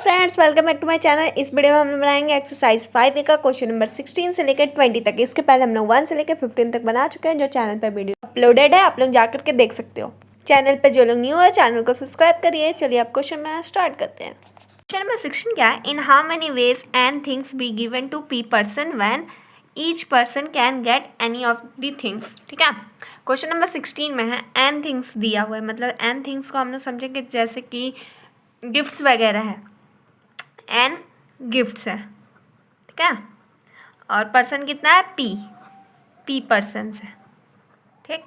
Friends, welcome back to my channel. इस video में हम लोग बनाएंगे एक्सरसाइज 5A का क्वेश्चन नंबर 16 से लेकर 20 तक। इसके पहले हम लोग 1 से लेकर 15 तक बना चुके हैं, जो चैनल पर वीडियो अपलोडेड है, आप लोग जाकर के देख सकते हो। चैनल पर जो लोग न्यू है चैनल को सब्सक्राइब करिए। चलिए अब क्वेश्चन में स्टार्ट करते हैं। क्वेश्चन नंबर 16 क्या है? In how many ways and things be given to p person when each person can get any of the things. ठीक है, क्वेश्चन नंबर 16 में है एन थिंग्स दिया हुआ है, मतलब एन थिंग्स को हम लोग समझेंगे जैसे कि गिफ्ट्स वगैरह है, एन गिफ्ट्स है। ठीक है, और पर्सन कितना है? पी पर्सन है। ठीक,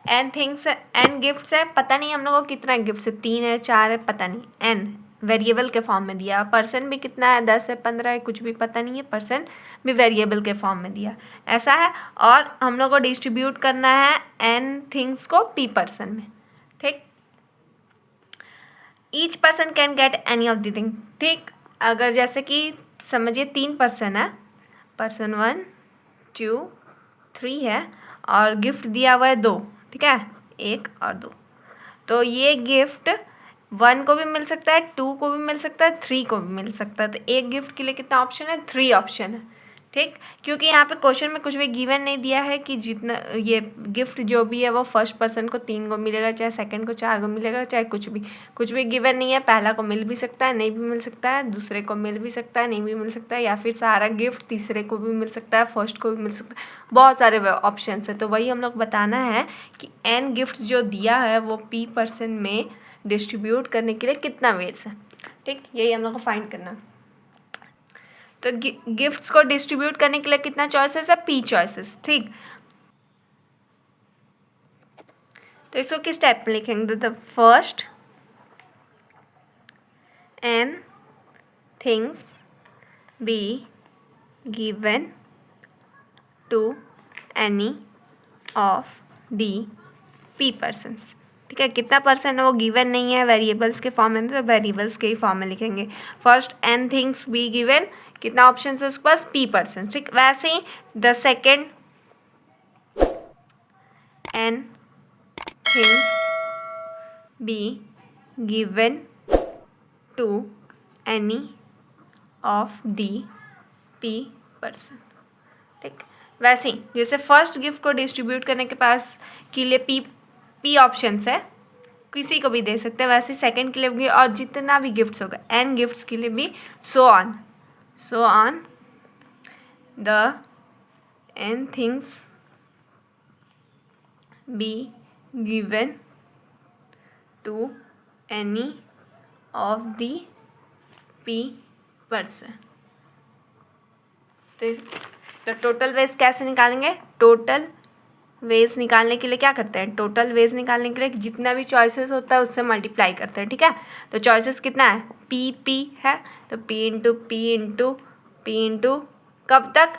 एन थिंग्स है, एन गिफ्ट्स है, पता नहीं हम लोगों को कितना गिफ्ट्स है, 3 है 4 है, पता नहीं। एन वेरिएबल के फॉर्म में दिया। पर्सन भी कितना है? 10 है 15 है, कुछ भी पता नहीं है। पर्सन भी वेरिएबल के फॉर्म में दिया, ऐसा है। और हम लोग को डिस्ट्रीब्यूट करना है एन थिंग्स को पी पर्सन में। ठीक, each person can get any of the thing. ठीक, अगर जैसे कि समझिए 3 पर्सन है, पर्सन 1 2 3 है, और गिफ्ट दिया हुआ है 2। ठीक है, 1 और 2, तो ये गिफ्ट 1 को भी मिल सकता है, 2 को भी मिल सकता है, 3 को भी मिल सकता है। तो एक गिफ्ट के लिए कितना ऑप्शन है? 3 ऑप्शन है। ठीक, क्योंकि यहाँ पे क्वेश्चन में कुछ भी गिवन नहीं दिया है कि जितना ये गिफ्ट जो भी है वो फर्स्ट पर्सन को 3 को मिलेगा, चाहे सेकंड को 4 को मिलेगा, चाहे कुछ भी गिवन नहीं है। पहला को मिल भी सकता है, नहीं भी मिल सकता है, दूसरे को मिल भी सकता है, नहीं भी मिल सकता है, या फिर सारा गिफ्ट तीसरे को भी मिल सकता है, फर्स्ट को भी मिल सकता है। बहुत सारे ऑप्शन है, तो वही हम लोग बताना है कि एन गिफ्ट जो दिया है वो पी पर्सन में डिस्ट्रीब्यूट करने के लिए कितना वेज है। ठीक, यही हम लोग को फाइंड करना। तो गिफ्ट्स को डिस्ट्रीब्यूट करने के लिए कितना चॉइसेस है? P choices. ठीक, तो इसको किस टाइप में लिखेंगे? The first n things be given to any of the p persons. ठीक है, कितना पर्सन है वो गिवन नहीं है, वेरिएबल्स के फॉर्म में, तो वेरिएबल्स के ही फॉर्म में लिखेंगे। First n things be given, कितना ऑप्शन है उसके पास? P person. ठीक, वैसे ही the second n things be given to any of the p person. ठीक, वैसे ही जैसे फर्स्ट गिफ्ट को डिस्ट्रीब्यूट करने के पास के लिए पी ऑप्शंस है, किसी को भी दे सकते हैं, वैसे सेकंड के लिए भी, और जितना भी गिफ्ट्स होगा एन गिफ्ट्स के लिए भी so on the n things be given to any of the p person. तो टोटल वेज कैसे निकालेंगे? टोटल वेज निकालने के लिए क्या करते हैं? टोटल वेज निकालने के लिए जितना भी चॉइसेस होता है उससे मल्टीप्लाई करते हैं। ठीक है, तो चॉइसेस कितना है? पी है, तो पी इंटू कब तक?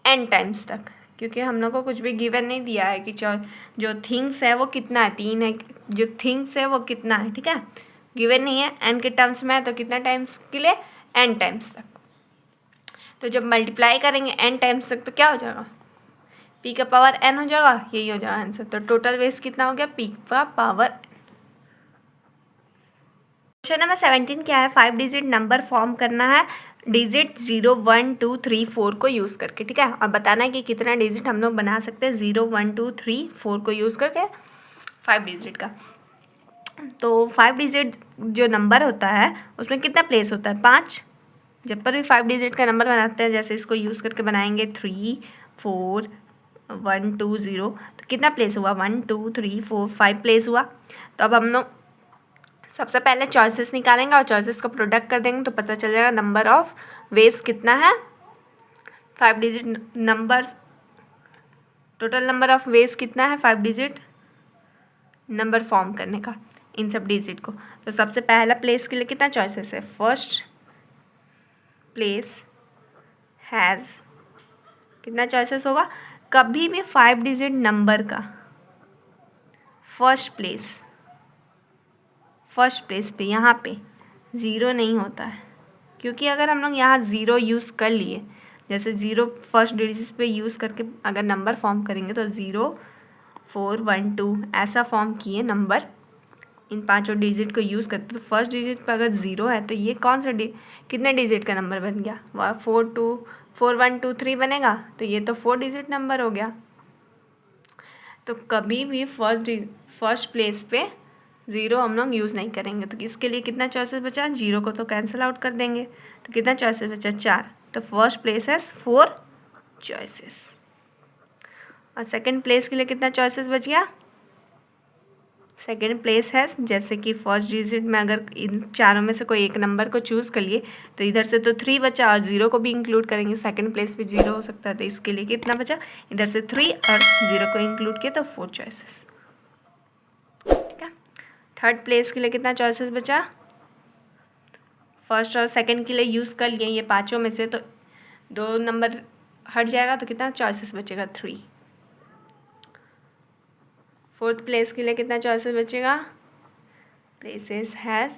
एन टाइम्स तक, क्योंकि हम लोग को कुछ भी गिवन नहीं दिया है कि जो थिंग्स है वो कितना है, 3 है, जो थिंग्स है वो कितना है। ठीक है, गिवन नहीं है, एन के टर्म्स में है, तो कितना टाइम्स के लिए? एन टाइम्स तक। तो जब मल्टीप्लाई करेंगे एन टाइम्स तक तो क्या हो जाएगा? पी का पावर एन हो जाएगा, यही हो जाएगा आंसर। तो टोटल वेज कितना हो गया? पी का पावर। क्वेश्चन नंबर 17 क्या है? 5 डिजिट नंबर फॉर्म करना है डिजिट 0 1 2 3 4 को यूज़ करके। ठीक है, और बताना है कि कितना डिजिट हम लोग बना सकते हैं 0 1 2 3 4 को यूज़ करके 5 डिजिट का। तो 5 डिजिट जो नंबर होता है उसमें कितना प्लेस होता है? 5। जब पर भी 5 डिजिट का नंबर बनाते हैं, जैसे इसको यूज़ करके बनाएंगे 3 4 1 2 0, तो कितना प्लेस हुआ? 1 2 3 4 5 प्लेस हुआ। तो अब हम लोग सबसे पहले चॉइसेस निकालेंगे और चॉइसेस को प्रोडक्ट कर देंगे, तो पता चल जाएगा नंबर ऑफ वेज कितना है। 5 digit numbers, total number of veg कितना है 5 डिजिट नंबर फॉर्म करने का इन सब डिजिट को। तो सबसे पहला प्लेस के लिए कितना चॉइसेस है? फर्स्ट प्लेस हैज़, कितना चॉइसेस होगा? कभी भी 5 डिजिट नंबर का फर्स्ट प्लेस पे यहाँ पे 0 नहीं होता है, क्योंकि अगर हम लोग यहाँ 0 यूज़ कर लिए, जैसे 0 फर्स्ट डिजिट पे यूज़ करके अगर नंबर फॉर्म करेंगे तो 0 4 1 2 ऐसा फॉर्म किए नंबर, इन पांचों डिजिट को यूज़ करते, तो फर्स्ट डिजिट पर अगर 0 है तो ये कौन सा कितने डिजिट का नंबर बन गया? 4 1 2 3 बनेगा, तो ये तो 4 डिजिट नंबर हो गया। तो कभी भी फर्स्ट प्लेस पे 0 हम लोग यूज़ नहीं करेंगे। तो इसके लिए कितना चॉइसेस बचा? 0 को तो कैंसिल आउट कर देंगे, तो कितना चॉइसेस बचा? 4। तो फर्स्ट प्लेस है 4 चॉइसेस। और सेकंड प्लेस के लिए कितना चॉइसेस बच गया? सेकंड प्लेस है, जैसे कि फर्स्ट डिजिट में अगर इन चारों में से कोई एक नंबर को चूज़ कर लिए तो इधर से तो 3 बचा और 0 को भी इंक्लूड करेंगे, सेकंड प्लेस पे 0 हो सकता है, तो इसके लिए कितना बचा? इधर से 3 और 0 को इंक्लूड किया तो 4 चॉइसेस। ठीक है। थर्ड प्लेस के लिए कितना चॉइसेस बचा? फर्स्ट और सेकंड के लिए यूज़ कर लिए ये पाँचों में से, तो 2 नंबर हट जाएगा, तो कितना चॉइसेस बचेगा? 3। फोर्थ प्लेस के लिए कितना चॉइसेस बचेगा? प्लेसेस हैज़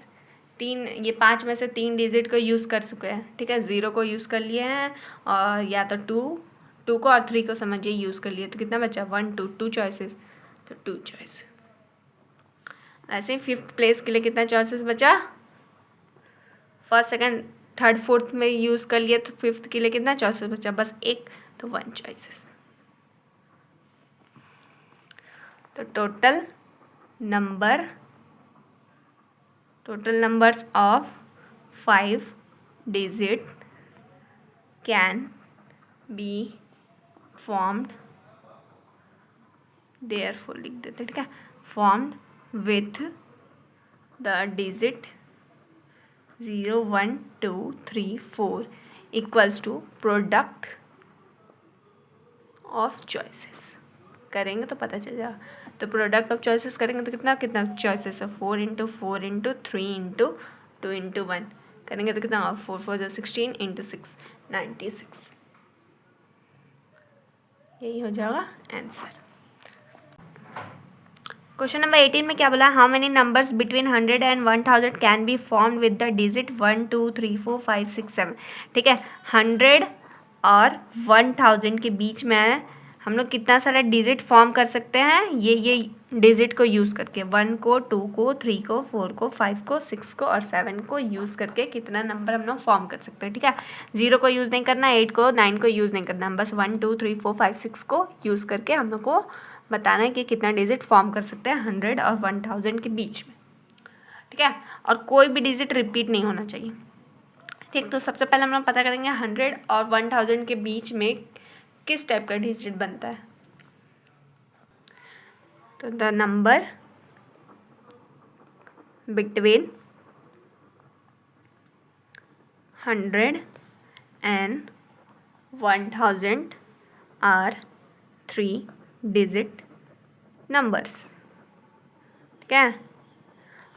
3, ये 5 में से 3 डिजिट को यूज़ कर चुके हैं। ठीक है, 0 को यूज़ कर लिए हैं और या तो 2 को और 3 को समझिए यूज़ कर लिए, तो कितना बचा? 1 2 चॉइसेस, तो 2 चॉइस। ऐसे ही फिफ्थ प्लेस के लिए कितना चॉइसेस बचा? फर्स्ट सेकंड थर्ड फोर्थ में यूज़ कर लिए, तो फिफ्थ के लिए कितना चॉइसेस बचा? बस 1, तो 1 चॉइसेस। तो total numbers of 5 digit can be formed, therefore लिख देते, ठीक है, formed with the digit 0 1 2 3 4 equals to product of choices। करेंगे तो पता चल जाएगा। तो प्रोडक्ट ऑफ चॉइसेस करेंगे तो कितना चॉइसेस है? 4 × 4 × 3 × 2 × 1 करेंगे तो कितना? 4 4 16 × 6 96। यही हो जाएगा आंसर। क्वेश्चन नंबर 18 में क्या बोला? How many numbers between 100 and 1000 can be formed with the digit 1 2 3 4 5 6 7। ठीक है, 100 और 1000 के बीच में हम लोग कितना सारा डिजिट फॉर्म कर सकते हैं? ये डिजिट को यूज़ करके 1 को 2 को 3 को 4 को 5 को 6 को और 7 को यूज़ करके कितना नंबर हम लोग फॉर्म कर सकते हैं। ठीक है, 0 को यूज़ नहीं करना, 8 को 9 को यूज़ नहीं करना, बस 1 2 3 4 5 6 को यूज़ करके हम लोग को बताना है कि कितना डिजिट फॉर्म कर सकते हैं 100 और 1000 के बीच में। ठीक है, और कोई भी डिजिट रिपीट नहीं होना चाहिए। ठीक, तो सबसे पहले हम लोग पता करेंगे 100 और 1000 के बीच में किस टाइप का डिजिट बनता है। तो the number between 100 and 1000 are 3 digit numbers. ठीक है,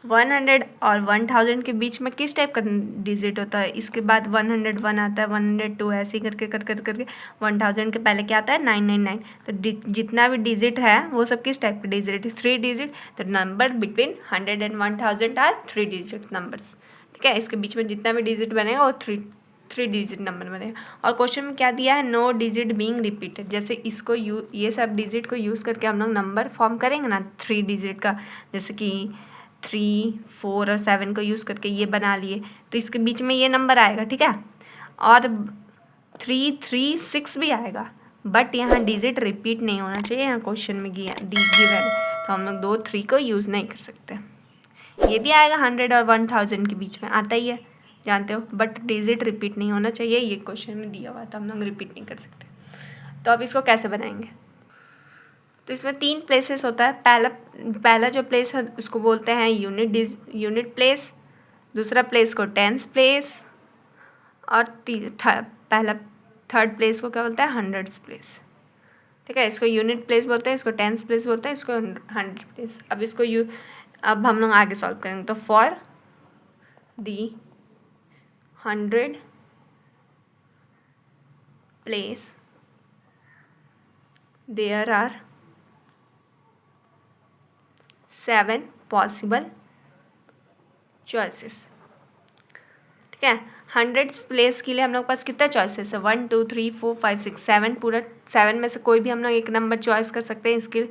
100 और 1000 के बीच में किस टाइप का डिजिट होता है? इसके बाद 101 आता है, 102 ऐसे करके करके 1000 के पहले क्या आता है? 999। तो जितना भी डिजिट है वो सब किस टाइप का डिजिट है? 3 डिजिट। तो number between 100 and 1000 are 3 digit numbers. ठीक है, इसके बीच में जितना भी डिजिट बनेगा वो 3 डिजिट नंबर बनेगा। और क्वेश्चन में क्या दिया है? No digit being repeated. जैसे इसको ये सब डिजिट को यूज़ करके हम लोग नंबर फॉर्म करेंगे ना 3 डिजिट का, जैसे कि 3 4 और 7 को यूज़ करके ये बना लिए, तो इसके बीच में ये नंबर आएगा। ठीक है, और 3 3 6 भी आएगा, बट यहाँ डिजिट रिपीट नहीं होना चाहिए। यहाँ क्वेश्चन में गिवन है, तो हम लोग 2 3 को यूज़ नहीं कर सकते। ये भी आएगा 100 और 1000 के बीच में, आता ही है, जानते हो, बट डिजिट रिपीट नहीं होना चाहिए। ये क्वेश्चन में दिया हुआ है, तो हम लोग रिपीट नहीं कर सकते। तो अब इसको कैसे बनाएंगे? तो इसमें 3 प्लेसेस होता है। पहला जो प्लेस है उसको बोलते हैं यूनिट प्लेस, दूसरा प्लेस को टेंस प्लेस, और थर्ड प्लेस को क्या बोलते हैं? Hundreds place. ठीक है, इसको यूनिट प्लेस बोलते हैं, इसको टेंस प्लेस बोलते हैं, इसको 100 प्लेस। अब हम लोग आगे सॉल्व करेंगे। तो for the 100 place there are 7 possible choices. ठीक है, 100 प्लेस के लिए हम लोग के पास कितना चॉइसेस है? 1 2 3 4 5 6 7, पूरा 7 में से कोई भी हम लोग एक नंबर चॉइस कर सकते हैं। इसके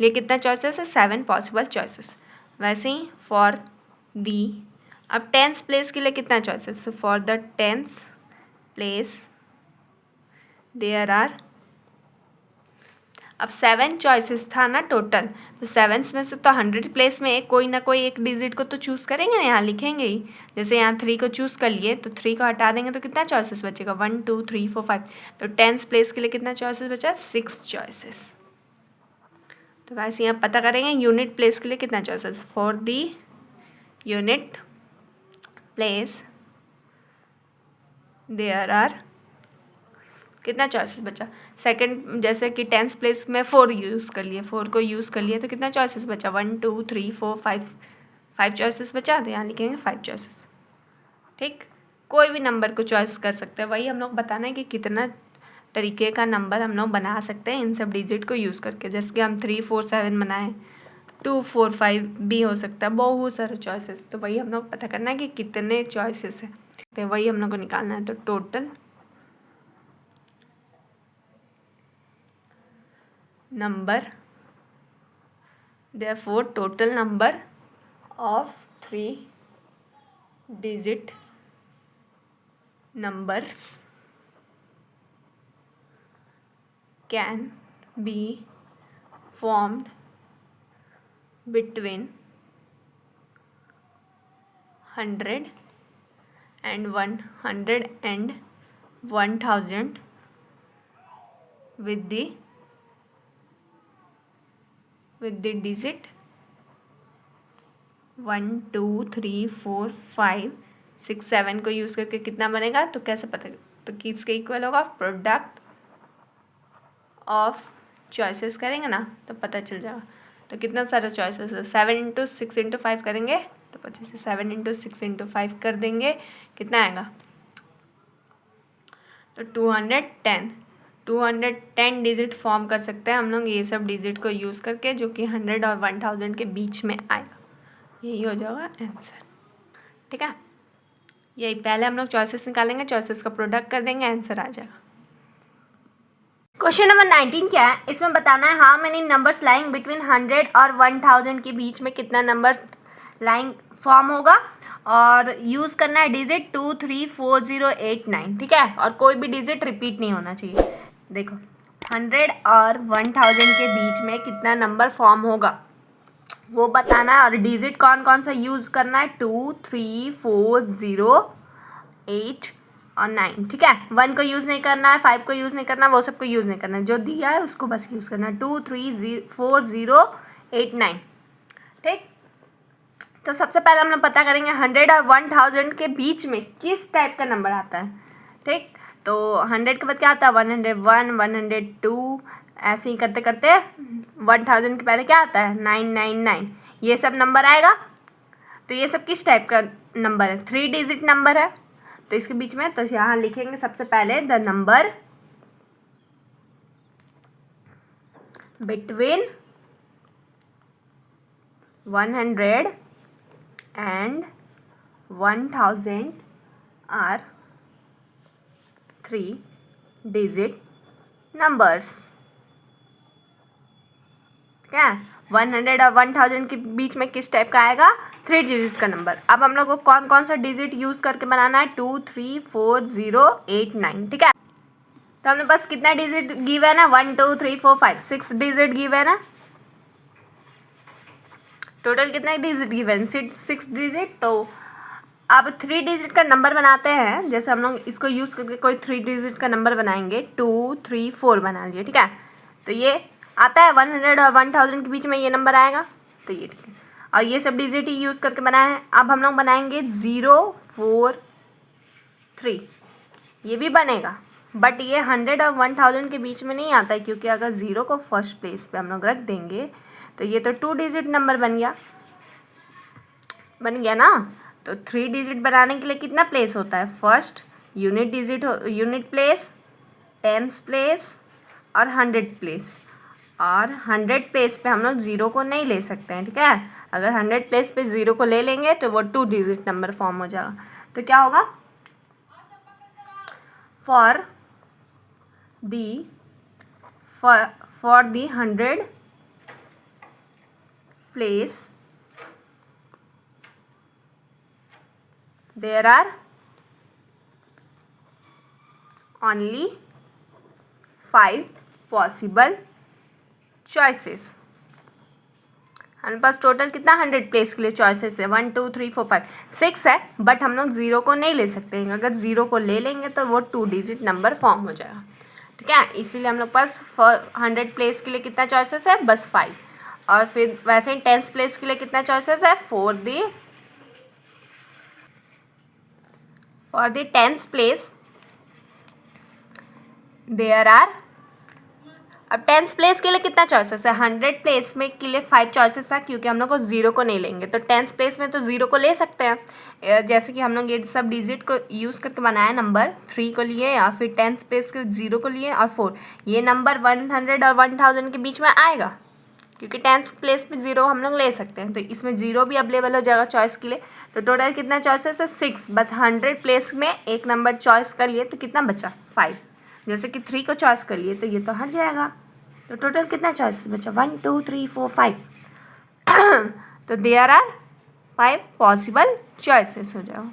लिए कितना चॉइसेस है? 7 पॉसिबल चॉइसेस। वैसे ही फॉर दी, अब टेंस प्लेस के लिए कितना choices, for the tens place there are, अब 7 चॉइसेस था ना टोटल, तो 7 में से तो 100 प्लेस में कोई ना कोई एक डिजिट को तो चूज़ करेंगे ना, यहाँ लिखेंगे ही। जैसे यहाँ 3 को चूज़ कर लिए तो 3 को हटा देंगे तो कितना चॉइसेस बचेगा, 1 2 3 4 5, तो 10 प्लेस के लिए कितना चॉइसेस बचा, 6 चॉइसेस। तो वैसे यहाँ पता करेंगे यूनिट प्लेस के लिए कितना choices, for the unit place there are, कितना चॉइसेस बचा, सेकंड जैसे कि टेंस प्लेस में 4 यूज़ कर लिए, 4 को यूज़ कर लिए तो कितना चॉइसेस बचा, 1 2 3 4 5 चॉइसेस बचा, तो यहाँ लिखेंगे 5 चॉइसेस। ठीक, कोई भी नंबर को चॉइस कर सकते हैं, वही हम लोग बताना है कि कितना तरीके का नंबर हम लोग बना सकते हैं इन सब डिजिट को यूज़ करके। जैसे कि हम 3 4 7 बनाएं, 2 4 5 भी हो सकता है, बहुत सारे चॉइसेस। तो वही हम लोग पता करना है कि कितने चॉइसेस हैं, तो वही हम लोग को निकालना है। तो total number, therefore total number of 3-digit numbers can be formed between 100 and 100 and 1000 with the digit 1 2 3 4 5 6 7 को यूज़ करके कितना बनेगा, तो कैसे पता, तो किसके इक्वल होगा, प्रोडक्ट ऑफ चॉइसेस करेंगे ना तो पता चल जाएगा। तो कितना सारा चॉइसेस है, 7 इंटू 6 इंटू 5 करेंगे तो 25, 7 इंटू 6 इंटू 5 कर देंगे, कितना आएगा, तो 210 डिजिट फॉर्म कर सकते हैं हम लोग ये सब डिजिट को यूज़ करके, जो कि 100 और 1000 के बीच में आएगा। यही हो जाएगा आंसर। ठीक है, यही पहले हम लोग चॉइसेस निकालेंगे, चॉइसेस का प्रोडक्ट कर देंगे, आंसर आ जाएगा। क्वेश्चन नंबर 19 क्या है, इसमें बताना है how many numbers lying between 100 और 1000 के बीच में कितना नंबर लाइंग फॉर्म होगा, और यूज़ करना है डिजिट 2 3 4 0 8 9। ठीक है, और कोई भी डिजिट रिपीट नहीं होना चाहिए। देखो 100 और 1000 के बीच में कितना नंबर फॉर्म होगा वो बताना है, और डिजिट कौन कौन सा यूज़ करना है, 2 3 4 0 8 और 9। ठीक है, 1 को यूज़ नहीं करना है, 5 को यूज़ नहीं करना, वो सब को यूज़ नहीं करना है, जो दिया है उसको बस यूज़ करना है, 2 3 4 0 8 9। ठीक, तो सबसे पहले हम लोग पता करेंगे 100 और 1000 के बीच में किस टाइप का नंबर आता है। ठीक, तो 100 के बाद क्या आता है, 101 102, ऐसे ही करते करते 1000 के पहले क्या आता है, 999, ये सब नंबर आएगा। तो ये सब किस टाइप का नंबर है, 3 डिजिट नंबर है, तो इसके बीच में, तो यहाँ लिखेंगे सबसे पहले the number between 100 and 1000 are 3 digit numbers। ठीक है, 100 और 1000 के बीच में किस टाइप का आएगा, 3 डिजिट का नंबर। अब हम लोग को कौन कौन सा डिजिट यूज़ करके बनाना है, 2 3 4 0 8 9। ठीक है, तो हमने बस कितना डिजिट गिव है ना, 1 2 3 4 5 6 डिजिट गिव है ना, टोटल कितना डिजिट गिव है, 6 डिजिट। तो अब 3 डिजिट का नंबर बनाते हैं, जैसे हम लोग इसको यूज़ करके कोई 3 डिजिट का नंबर बनाएंगे, 2 3 4 बना लिए। ठीक है, तो ये आता है 100 और 1000 के बीच में ये नंबर आएगा, तो ये ठीक है, और ये सब डिजिट ही यूज़ करके बनाए हैं। अब हम लोग बनाएंगे 0 4 3, ये भी बनेगा, बट ये 100 और 1000 के बीच में नहीं आता है, क्योंकि अगर 0 को फर्स्ट प्लेस पे हम लोग रख देंगे तो ये तो 2 डिजिट नंबर बन गया ना। तो 3 डिजिट बनाने के लिए कितना प्लेस होता है, first unit digit unit place, tens place और 100 प्लेस, और 100 प्लेस पे हम लोग 0 को नहीं ले सकते हैं। ठीक है, अगर 100 प्लेस पे 0 को ले लेंगे तो वो 2 डिजिट नंबर फॉर्म हो जाएगा। तो क्या होगा, for the 100 place there are only 5 possible choices. हमारे पास टोटल कितना 100 प्लेस के लिए चॉइसेस है, 1 2 3 4 5 6 है, बट हम लोग 0 को नहीं ले सकते हैं। अगर 0 को ले लेंगे तो वो 2 डिजिट नंबर फॉर्म हो जाएगा, ठीक है। इसीलिए हम लोग पास 100 प्लेस के लिए कितना चॉइसेस है, बस 5। और फिर वैसे ही 10th प्लेस के लिए कितना चॉइसेस है, for the 10th place there are, अब 10th प्लेस के लिए कितना चॉइसेस है, 100 प्लेस में के लिए 5 चॉइसेस था, क्योंकि हम लोग को 0 को नहीं लेंगे। तो 10th प्लेस में तो 0 को ले सकते हैं, जैसे कि हम लोग ये सब डिजिट को यूज़ करके बनाया नंबर 3 को लिए, या फिर 10th प्लेस के 0 को लिए और 4। ये नंबर 100 और 1000 के बीच में आएगा, क्योंकि 10th प्लेस पे 0 हम लोग ले सकते हैं। तो इसमें 0 भी अवेलेबल हो जाएगा चॉइस के लिए। तो टोटल कितना चॉइसेस है, 6, बट 100 प्लेस में एक नंबर चॉइस कर लिए तो कितना बचा, 5। जैसे कि 3 को चॉइस कर लिए तो ये तो हट जाएगा। तो टोटल कितना चॉइसेस बचा, 1 2 3 4 5। तो देयर आर 5 पॉसिबल चॉइसेस हो जाएगा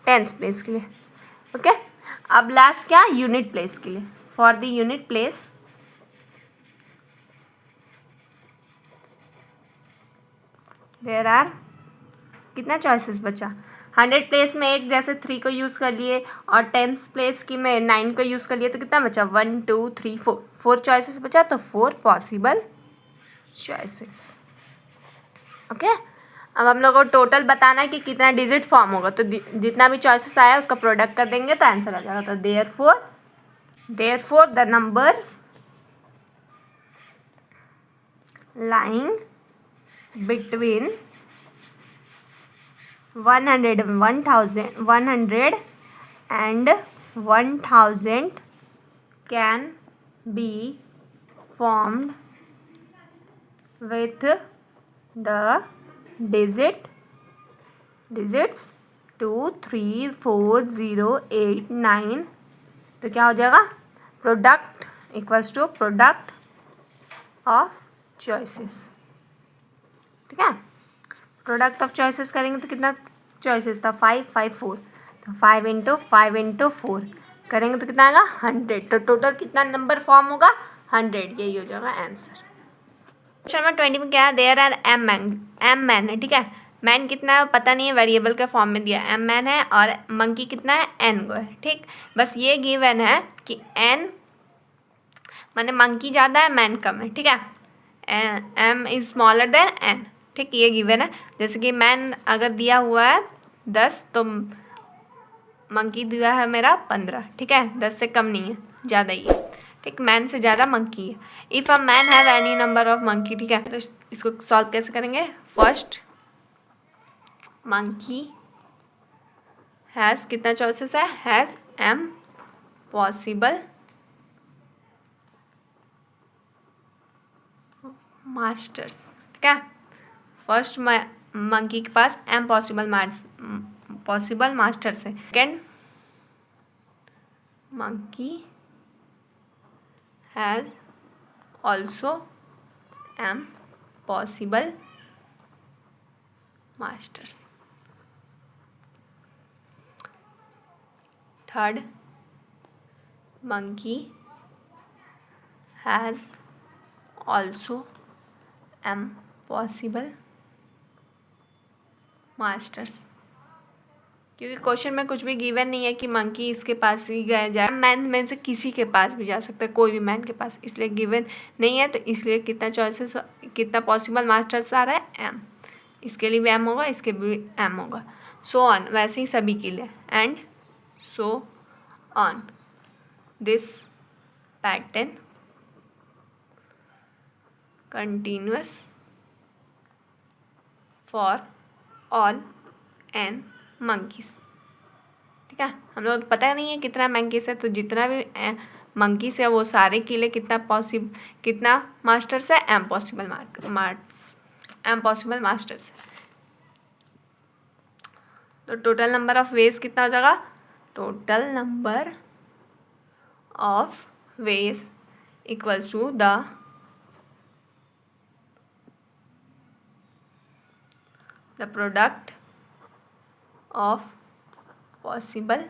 10th प्लेस के लिए, ओके। अब लास्ट क्या, यूनिट प्लेस के लिए। For the unit place there are, कितना चॉइसेस बचा, 100 प्लेस में एक, जैसे 3 को यूज़ कर लिए, और 10th प्लेस की में 9 को यूज़ कर लिए, तो कितना बचा, 1 2 3 4, 4 चॉइसेस बचा। तो 4 पॉसिबल चॉइसेस, ओके। अब हम लोग को टोटल बताना है कि कितना डिजिट फॉर्म होगा। तो जितना भी चॉइसेस आया उसका प्रोडक्ट कर देंगे तो आंसर आ जाएगा। तो therefore the numbers lying between 100 and 1000 can be formed with the digits 2 3 4 0 8 9। तो क्या हो जाएगा, product equals to product of choices, ठीक है। प्रोडक्ट ऑफ चॉइसेस करेंगे तो कितना चॉइसेस था, 5 5 4। तो 5 इंटू 4 करेंगे तो कितना आएगा, 100। तो टोटल कितना नंबर फॉर्म होगा, 100। यही हो जाएगा आंसर। क्वेश्चन नंबर 20 में क्या है, देयर आर एम मैन है, ठीक है। मैन कितना है पता नहीं है, वेरिएबल के फॉर्म में दिया एम मैन है, और मंकी कितना है, एन गो है, ठीक। बस ये गिवन है कि एन माने मंकी ज़्यादा है, मैन कम है, ठीक है। M is smaller than n, ठीक, ये गिवन है। जैसे कि मैन अगर दिया हुआ है 10 तो मंकी दिया है मेरा 15, ठीक है। 10 से कम नहीं है, ज़्यादा ही है, ठीक। मैन से ज़्यादा मंकी है। If a man have any number of monkey, ठीक है। तो इसको सॉल्व कैसे करेंगे, फर्स्ट मंकी हैज़, कितना चॉइसेस है, हैज़ एम पॉसिबल मास्टर्स, ठीक है। फर्स्ट मंकी के पास एम पॉसिबल मास्टर्स है। Second monkey has also M possible masters. Third monkey has also M possible masters. क्योंकि क्वेश्चन में कुछ भी गिवन नहीं है कि मंकी इसके पास ही गया जाए, मैन में से किसी के पास भी जा सकता है, कोई भी मैन के पास, इसलिए गिवन नहीं है। तो इसलिए कितना चॉइसेस, कितना पॉसिबल मास्टर्स आ रहा है, एम। इसके लिए भी एम होगा, इसके भी एम होगा, सो ऑन, वैसे ही सभी के लिए, and so on. This pattern continuous for all n monkeys, ठीक है। हम लोग को पता नहीं है कितना मंकीज है, तो जितना भी मंकीज है वो सारे के लिए कितना मास्टर्स है, एम पॉसिबल मास्टर्स है। तो टोटल नंबर ऑफ वेज कितना हो जाएगा, total number of ways equals to the product of possible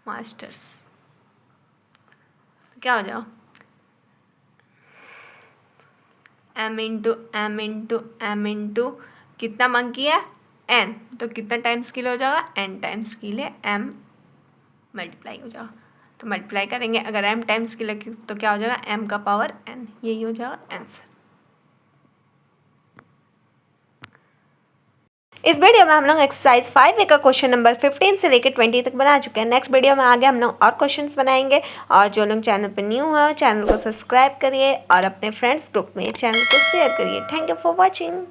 masters. क्या हो जाओ m into m into m into कितना मंकी है n, तो कितना टाइम्स के लिए हो जाएगा n टाइम्स के लिए m मल्टीप्लाई हो जाएगा। तो मल्टीप्लाई करेंगे अगर m टाइम्स के लिए तो क्या हो जाएगा m का पावर n, यही हो जाएगा आंसर। इस वीडियो में हम लोग एक्सरसाइज 5A का क्वेश्चन नंबर 15 से लेकर 20 तक बना चुके हैं। नेक्स्ट वीडियो में आगे हम लोग और क्वेश्चन बनाएंगे। और जो लोग चैनल पर न्यू है चैनल को सब्सक्राइब करिए और अपने फ्रेंड्स ग्रुप में चैनल को शेयर करिए। Thank you for watching.